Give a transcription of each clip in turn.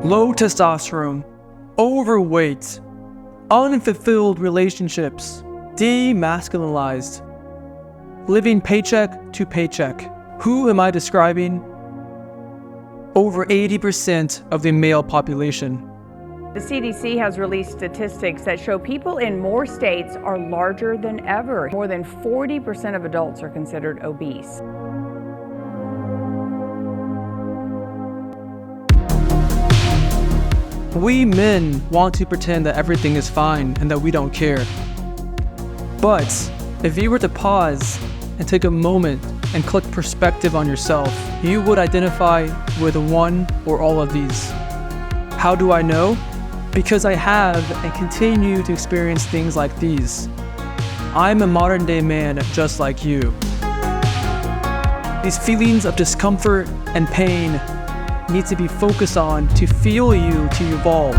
low testosterone, overweight, unfulfilled relationships, demasculinized, living paycheck to paycheck. Who am I describing? Over 80% of the male population. The CDC has released statistics that show people in more states are larger than ever. More than 40% of adults are considered obese. We men want to pretend that everything is fine and that we don't care. But if you were to pause and take a moment and click perspective on yourself, you would identify with one or all of these. How do I know? Because I have and continue to experience things like these. I'm a modern day man just like you. These feelings of discomfort and pain need to be focused on to fuel you to evolve.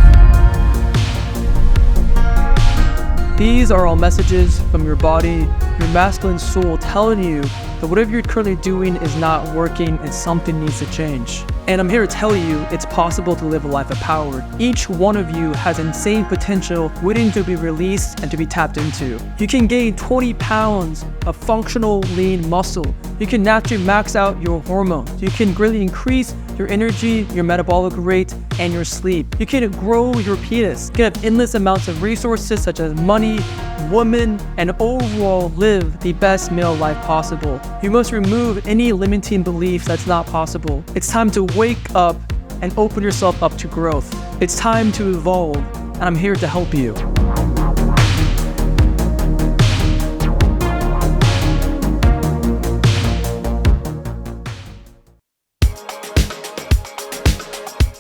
These are all messages from your body, your masculine soul telling you that whatever you're currently doing is not working and something needs to change. And I'm here to tell you it's possible to live a life of power. Each one of you has insane potential waiting to be released and to be tapped into. You can gain 20 pounds of functional lean muscle. You can naturally max out your hormones. You can greatly increase your energy, your metabolic rate, and your sleep. You can grow your penis. You can have endless amounts of resources such as money, women, and overall live the best male life possible. You must remove any limiting beliefs that's not possible. It's time to wake up and open yourself up to growth. It's time to evolve, and I'm here to help you.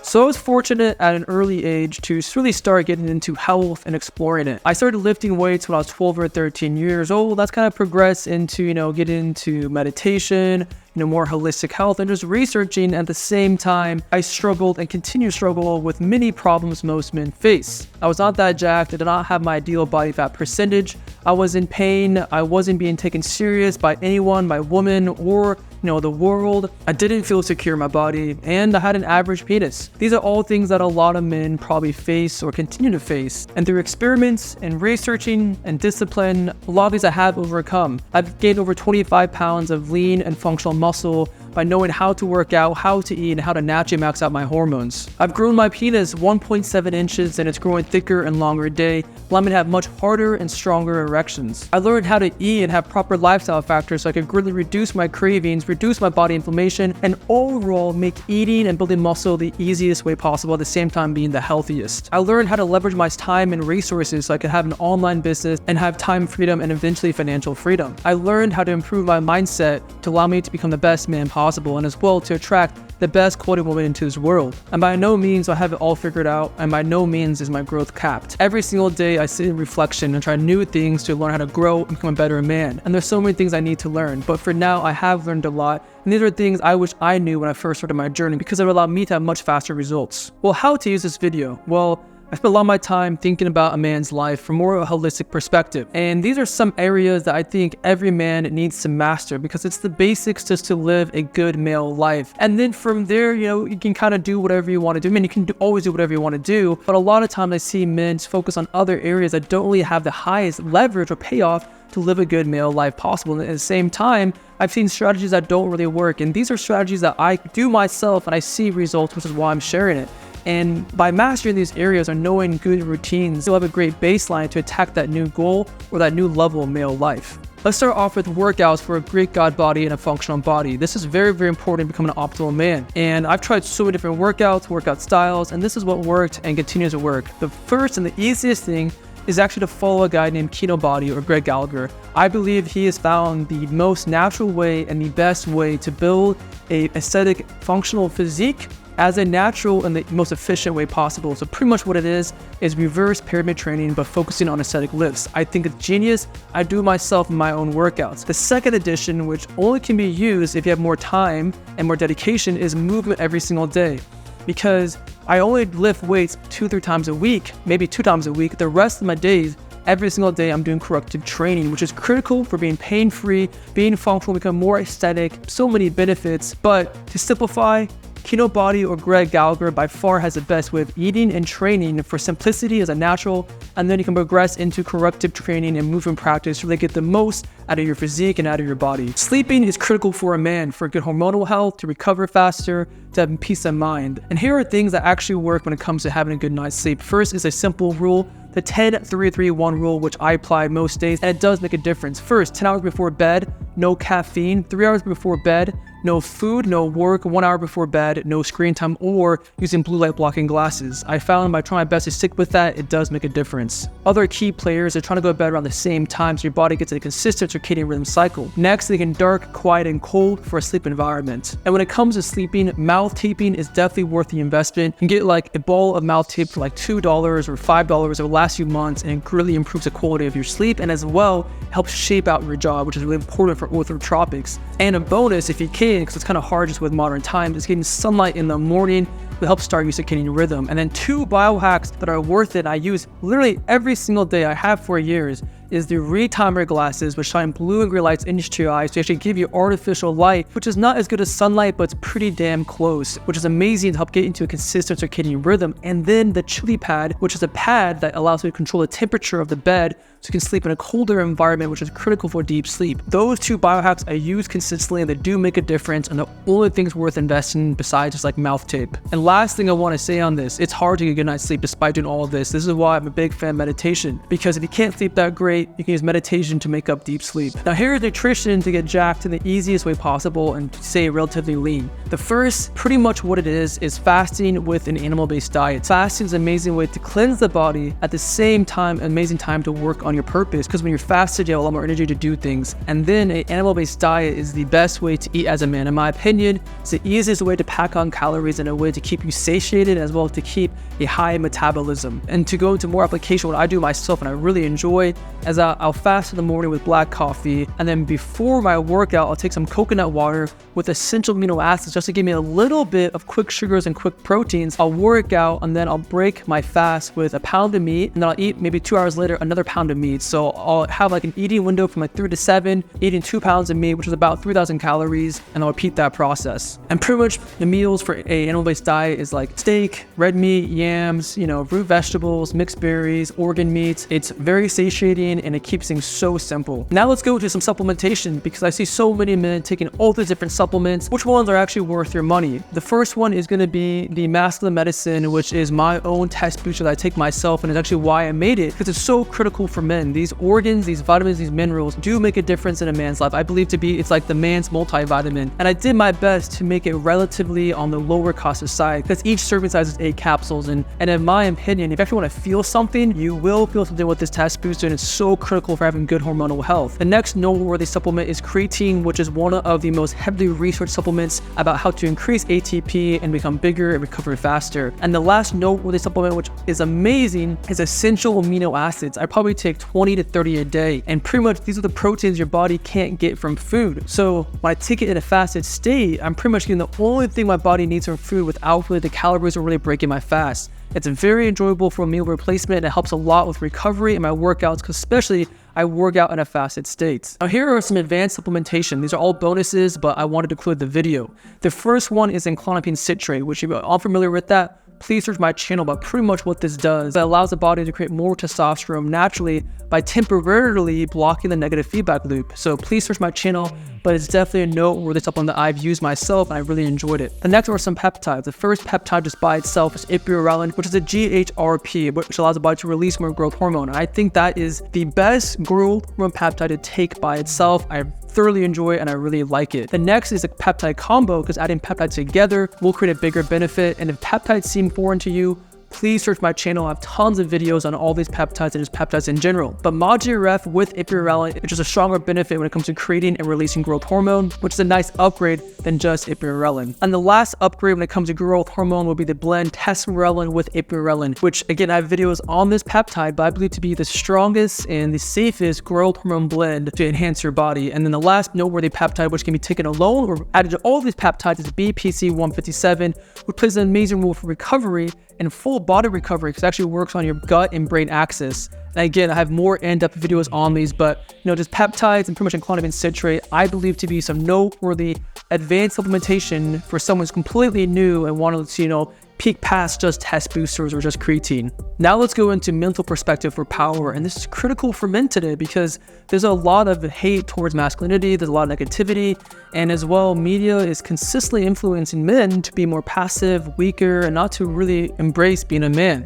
So I was fortunate at an early age to really start getting into health and exploring it. I started lifting weights when I was 12 or 13 years old. That's kind of progressed into, getting into meditation, more holistic health, and just researching. At the same time, I struggled and continue to struggle with many problems most men face. I was not that jacked. I did not have my ideal body fat percentage. I was in pain. I wasn't being taken serious by anyone, by women, or the world. I didn't feel secure in my body, and I had an average penis. These are all things that a lot of men probably face or continue to face. And through experiments and researching and discipline, a lot of these I have overcome. I've gained over 25 pounds of lean and functional muscle by knowing how to work out, how to eat, and how to naturally max out my hormones. I've grown my penis 1.7 inches and it's growing thicker and longer a day, allowing me to have much harder and stronger erections. I learned how to eat and have proper lifestyle factors so I could greatly reduce my cravings, reduce my body inflammation, and overall make eating and building muscle the easiest way possible, at the same time being the healthiest. I learned how to leverage my time and resources so I could have an online business and have time freedom and eventually financial freedom. I learned how to improve my mindset to allow me to become the best man possible, and as well to attract the best quality woman into this world. And by no means do I have it all figured out, and by no means is my growth capped. Every single day I sit in reflection and try new things to learn how to grow and become a better man. And there's so many things I need to learn, but for now I have learned a lot, and these are things I wish I knew when I first started my journey because it would allow me to have much faster results. Well, how to use this video? Well, I spent a lot of my time thinking about a man's life from more of a holistic perspective. And these are some areas that I think every man needs to master because it's the basics just to live a good male life. And then from there, you can kind of do whatever you want to do. I mean, you can always do whatever you want to do, but a lot of times I see men focus on other areas that don't really have the highest leverage or payoff to live a good male life possible. And at the same time, I've seen strategies that don't really work. And these are strategies that I do myself and I see results, which is why I'm sharing it. And by mastering these areas or knowing good routines, you'll have a great baseline to attack that new goal or that new level of male life. Let's start off with workouts for a great God body and a functional body. This is very, very important to become an optimal man. And I've tried so many different workout styles, and this is what worked and continues to work. The first and the easiest thing is actually to follow a guy named Keto Body or Greg Gallagher. I believe he has found the most natural way and the best way to build a aesthetic, functional physique as a natural and the most efficient way possible. So pretty much what it is reverse pyramid training, but focusing on aesthetic lifts. I think it's genius. I do it myself in my own workouts. The second edition, which only can be used if you have more time and more dedication, is movement every single day. Because I only lift weights 2-3 times a week, maybe 2 times a week. The rest of my days, every single day, I'm doing corrective training, which is critical for being pain-free, being functional, become more aesthetic, so many benefits. But to simplify, Kino Body or Greg Gallagher by far has the best way of eating and training for simplicity as a natural, and then you can progress into corrective training and movement practice to really get the most out of your physique and out of your body. Sleeping is critical for a man for good hormonal health, to recover faster, to have peace of mind. And here are things that actually work when it comes to having a good night's sleep. First is a simple rule, the 10-3-3-1 rule, which I apply most days, and it does make a difference. First, 10 hours before bed, no caffeine. 3 hours before bed, no food, no work. 1 hour before bed, no screen time or using blue light blocking glasses. I found by trying my best to stick with that, it does make a difference. Other key players are trying to go to bed around the same time so your body gets a consistent circadian rhythm cycle. Next, they can dark, quiet, and cold for a sleep environment. And when it comes to sleeping, mouth taping is definitely worth the investment. You can get like a ball of mouth tape for like $2 or $5 over the last few months, and it really improves the quality of your sleep, and as well helps shape out your jaw, which is really important for orthotropics. And a bonus, if you can, because it's kind of hard just with modern times, is getting sunlight in the morning will help start your circadian rhythm. And then 2 biohacks that are worth it, I use literally every single day, I have for years, is the retimer glasses, which shine blue and green lights into your eyes to actually give you artificial light, which is not as good as sunlight, but it's pretty damn close, which is amazing to help get into a consistent circadian rhythm. And then the chili pad, which is a pad that allows you to control the temperature of the bed so you can sleep in a colder environment, which is critical for deep sleep. Those 2 biohacks I use consistently, and they do make a difference, and the only things worth investing in besides just like mouth tape. And last thing I want to say on this, it's hard to get a good night's sleep despite doing all of this. This is why I'm a big fan of meditation, because if you can't sleep that great, you can use meditation to make up deep sleep. Now here's nutrition to get jacked in the easiest way possible and stay relatively lean. The first, pretty much what it is fasting with an animal-based diet. Fasting is an amazing way to cleanse the body, at the same time, an amazing time to work on your purpose, because when you're fasted, you have a lot more energy to do things. And then an animal-based diet is the best way to eat as a man. In my opinion, it's the easiest way to pack on calories and a way to keep you satiated, as well as to keep a high metabolism. And to go into more application, what I do myself and I really enjoy is I'll fast in the morning with black coffee, and then before my workout, I'll take some coconut water with essential amino acids just to give me a little bit of quick sugars and quick proteins. I'll work out, and then I'll break my fast with a pound of meat, and then I'll eat maybe 2 hours later another pound of meat. So I'll have like an eating window from like 3 to 7, eating 2 pounds of meat, which is about 3,000 calories, and I'll repeat that process. And pretty much the meals for a animal-based diet is like steak, red meat, yams, root vegetables, mixed berries, organ meats. It's very satiating, and it keeps things so simple. Now let's go to some supplementation, because I see so many men taking all these different supplements. Which ones are actually worth your money? The first one is going to be the masculine medicine, which is my own test booster that I take myself, and it's actually why I made it, because it's so critical for men. These organs, these vitamins, these minerals do make a difference in a man's life. I believe to be, it's like the man's multivitamin, and I did my best to make it relatively on the lower cost side, because each serving size is 8 capsules, and in my opinion, if you actually want to feel something, you will feel something with this test booster, and it's so critical for having good hormonal health. The next noteworthy supplement is creatine, which is one of the most heavily researched supplements about how to increase ATP and become bigger and recover faster. And the last noteworthy supplement, which is amazing, is essential amino acids. I probably take 20 to 30 a day, and pretty much these are the proteins your body can't get from food. So when I take it in a fasted state, I'm pretty much getting the only thing my body needs from food without really the calories are really breaking my fast. It's very enjoyable for a meal replacement, and it helps a lot with recovery and my workouts, because especially I work out in a fasted state. Now here are some advanced supplementation. These are all bonuses, but I wanted to include the video. The first one is clonopin citrate, which if you're all familiar with that, please search my channel. But pretty much what this does, it allows the body to create more testosterone naturally by temporarily blocking the negative feedback loop. So please search my channel, but it's definitely a noteworthy supplement that I've used myself, and I really enjoyed it. The next are some peptides. The first peptide just by itself is ipirelin, which is a GHRP, which allows the body to release more growth hormone. And I think that is the best growth hormone peptide to take by itself. I thoroughly enjoy it, and I really like it. The next is a peptide combo, because adding peptides together will create a bigger benefit. And if peptides seem foreign to you, please search my channel. I have tons of videos on all these peptides and just peptides in general. But Majiref with ipirelin, which is a stronger benefit when it comes to creating and releasing growth hormone, which is a nice upgrade than just ipirelin. And the last upgrade when it comes to growth hormone will be the blend testosterone with ipirelin, which again, I have videos on this peptide, but I believe to be the strongest and the safest growth hormone blend to enhance your body. And then the last noteworthy peptide, which can be taken alone or added to all these peptides, is BPC-157, which plays an amazing role for recovery and full body recovery because it actually works on your gut and brain axis. And again, I have more in-depth videos on these, but just peptides and pretty much including citrate, I believe to be some noteworthy advanced supplementation for someone who's completely new and wanted to, peek past just test boosters or just creatine. Now let's go into mental perspective for power, and this is critical for men today because there's a lot of hate towards masculinity, there's a lot of negativity, and as well, media is consistently influencing men to be more passive, weaker, and not to really embrace being a man.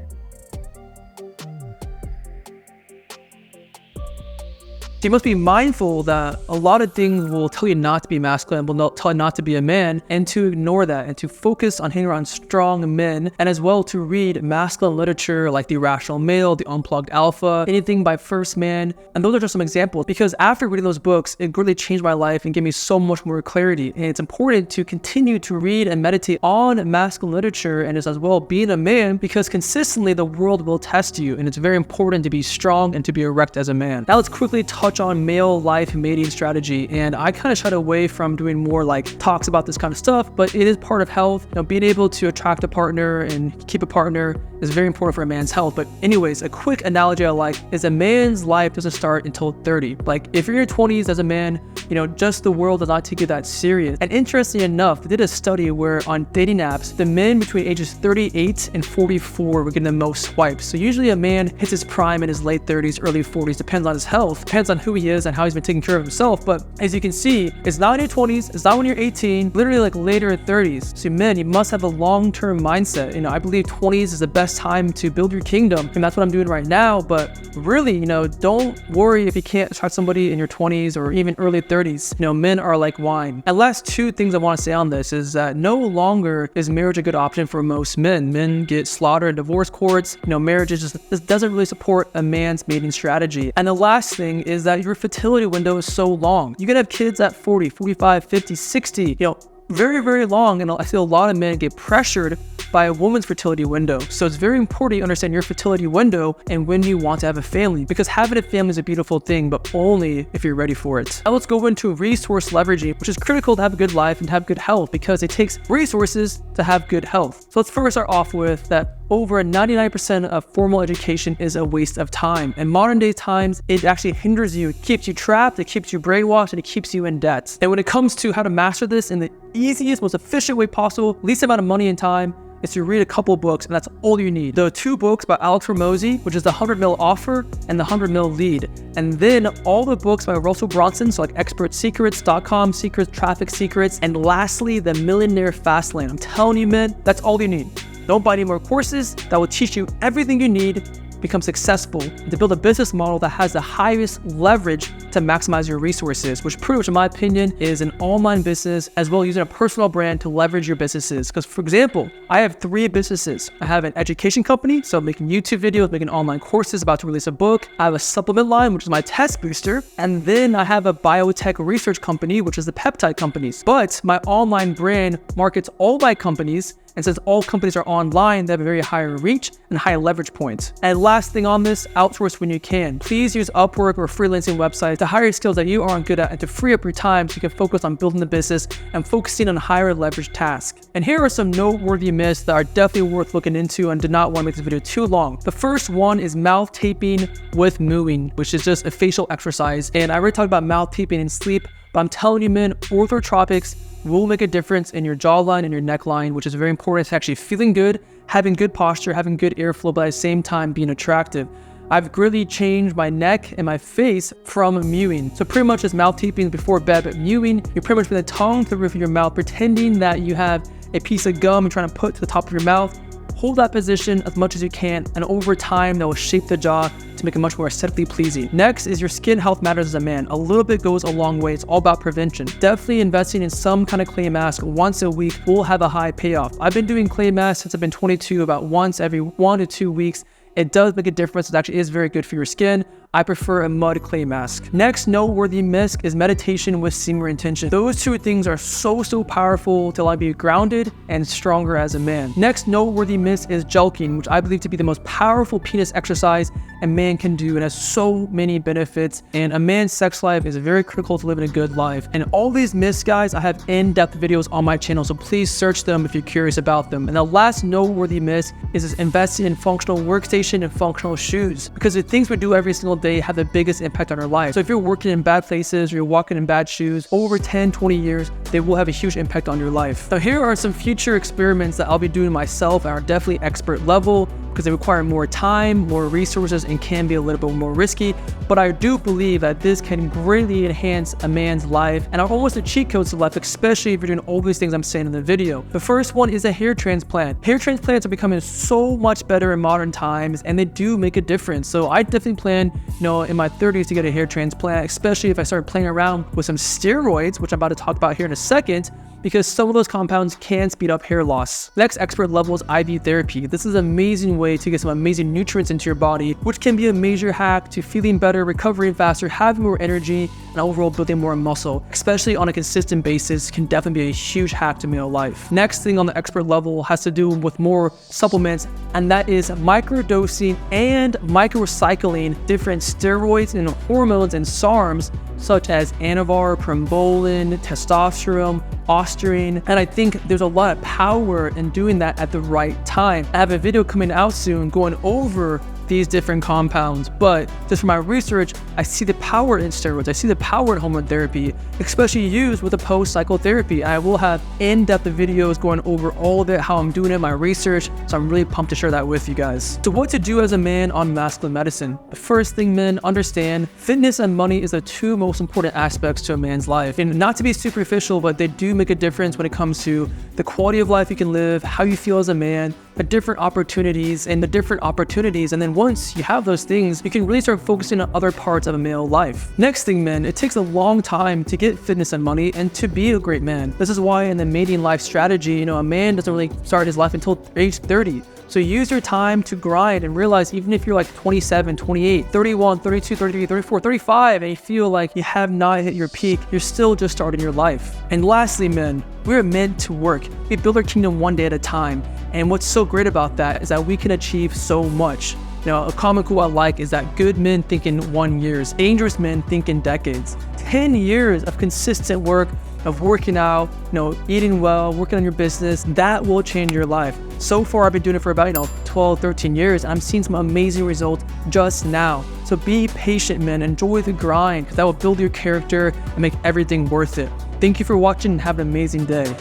So you must be mindful that a lot of things will tell you not to be masculine, will not tell you not to be a man, and to ignore that and to focus on hanging around strong men, and as well to read masculine literature like The Irrational Male, The Unplugged Alpha, anything by First Man. And those are just some examples because after reading those books, it really changed my life and gave me so much more clarity. And it's important to continue to read and meditate on masculine literature and as well being a man because consistently the world will test you, and it's very important to be strong and to be erect as a man. Now let's quickly touch on male life mating strategy, and I kind of shied away from doing more like talks about this kind of stuff, but it is part of health. Being able to attract a partner and keep a partner is very important for a man's health. But anyways, a quick analogy I like is a man's life doesn't start until 30. Like if you're in your 20s as a man, just the world does not take you that serious. And interestingly enough, they did a study where on dating apps, the men between ages 38 and 44 were getting the most swipes. So usually a man hits his prime in his late 30s, early 40s, depends on his health, depends on who he is and how he's been taking care of himself. But as you can see, it's not in your 20s, it's not when you're 18, literally like later 30s. So men, you must have a long-term mindset. I believe 20s is the best time to build your kingdom, and that's what I'm doing right now. But really, don't worry if you can't attract somebody in your 20s or even early 30s. Men are like wine. And last two things I want to say on this is that no longer is marriage a good option for most men. Men get slaughtered in divorce courts. Marriage just doesn't really support a man's mating strategy. And the last thing is that your fertility window is so long. You can have kids at 40, 45, 50, 60, very, very long. And I see a lot of men get pressured by a woman's fertility window. So it's very important you understand your fertility window and when you want to have a family, because having a family is a beautiful thing, but only if you're ready for it. Now let's go into resource leveraging, which is critical to have a good life and to have good health because it takes resources to have good health. So let's first start off with that over 99% of formal education is a waste of time. In modern day times, it actually hinders you. It keeps you trapped, it keeps you brainwashed, and it keeps you in debt. And when it comes to how to master this in the easiest, most efficient way possible, least amount of money and time, is to read a couple books, and that's all you need. The two books by Alex Ramosi, which is the 100 Mil Offer and the 100 Mil Lead. And then all the books by Russell Brunson, so like Expert Secrets, .com Secrets, Traffic Secrets, and lastly, the Millionaire Fast Lane. I'm telling you, man, that's all you need. Don't buy any more courses. That will teach you everything you need to become successful and to build a business model that has the highest leverage to maximize your resources, which pretty much, in my opinion, is an online business as well using a personal brand to leverage your businesses. Because for example, I have 3 businesses. I have an education company, so I'm making YouTube videos, making online courses, about to release a book. I have a supplement line, which is my test booster. And then I have a biotech research company, which is the Peptide companies. But my online brand markets all my companies. And since all companies are online, they have a very higher reach and high leverage points. And last thing on this, outsource when you can. Please use Upwork or freelancing websites to hire skills that you aren't good at and to free up your time so you can focus on building the business and focusing on higher leverage tasks. And here are some noteworthy myths that are definitely worth looking into and did not want to make this video too long. The first one is mouth taping with mooing, which is just a facial exercise. And I already talked about mouth taping in sleep, but I'm telling you, men, orthotropics will make a difference in your jawline and your neckline, which is very important to actually feeling good, having good posture, having good airflow, but at the same time being attractive. I've greatly changed my neck and my face from mewing. So pretty much as mouth taping before bed, but mewing, you're pretty much putting the tongue to the roof of your mouth, pretending that you have a piece of gum you're trying to put to the top of your mouth. Hold that position as much as you can, and over time, that will shape the jaw to make it much more aesthetically pleasing. Next is your skin health matters as a man. A little bit goes a long way. It's all about prevention. Definitely investing in some kind of clay mask once a week will have a high payoff. I've been doing clay masks since I've been 22, about once every 1 to 2 weeks. It does make a difference. It actually is very good for your skin. I prefer a mud clay mask. Next noteworthy misc is meditation with semen retention. Those two things are so powerful to allow you to be grounded and stronger as a man. Next noteworthy misc is jelqing, which I believe to be the most powerful penis exercise a man can do. It has so many benefits, and a man's sex life is very critical to living a good life. And all these myths, guys, I have in-depth videos on my channel, so please search them if you're curious about them. And the last noteworthy myth is investing in functional workstation and functional shoes, because the things we do every single day have the biggest impact on our life. So if you're working in bad places or you're walking in bad shoes, over 10, 20 years, they will have a huge impact on your life. Now here are some future experiments that I'll be doing myself and are definitely expert level, because they require more time, more resources, and can be a little bit more risky. But I do believe that this can greatly enhance a man's life and are almost a cheat codes to life, especially if you're doing all these things I'm saying in the video. The first one is a hair transplant. Hair transplants are becoming so much better in modern times, and they do make a difference. So I definitely plan, in my 30s to get a hair transplant, especially if I start playing around with some steroids, which I'm about to talk about here in a second, because some of those compounds can speed up hair loss. Next expert level is IV therapy. This is an amazing way to get some amazing nutrients into your body, which can be a major hack to feeling better, recovering faster, having more energy, and overall building more muscle, especially on a consistent basis, can definitely be a huge hack to male life. Next thing on the expert level has to do with more supplements, and that is microdosing and microcycling different steroids and hormones and SARMs, such as Anavar, Prombolin, testosterone, Osterine, and I think there's a lot of power in doing that at the right time. I have a video coming out soon going over these different compounds, but just from my research, I see the power in steroids, I see the power in hormone therapy, especially used with a post-cycle therapy. I will have in-depth videos going over all of it, how I'm doing it, my research, so I'm really pumped to share that with you guys. So what to do as a man on masculine medicine? The first thing, men, understand fitness and money is the two most important aspects to a man's life. And not to be superficial, but they do make a difference when it comes to the quality of life you can live, how you feel as a man, the different opportunities, and then once you have those things, you can really start focusing on other parts of a male life. Next thing, men, it takes a long time to get fitness and money and to be a great man. This is why in the mating life strategy, a man doesn't really start his life until age 30. So use your time to grind and realize even if you're like 27, 28, 31, 32, 33, 34, 35, and you feel like you have not hit your peak, you're still just starting your life. And lastly, men, we're meant to work. We build our kingdom one day at a time. And what's so great about that is that we can achieve so much. A common quote I like is that good men think in 1 year, dangerous men think in decades. 10 years of consistent work, of working out, eating well, working on your business, that will change your life. So far, I've been doing it for about, 12, 13 years, and I'm seeing some amazing results just now. So be patient, men. Enjoy the grind, because that will build your character and make everything worth it. Thank you for watching and have an amazing day.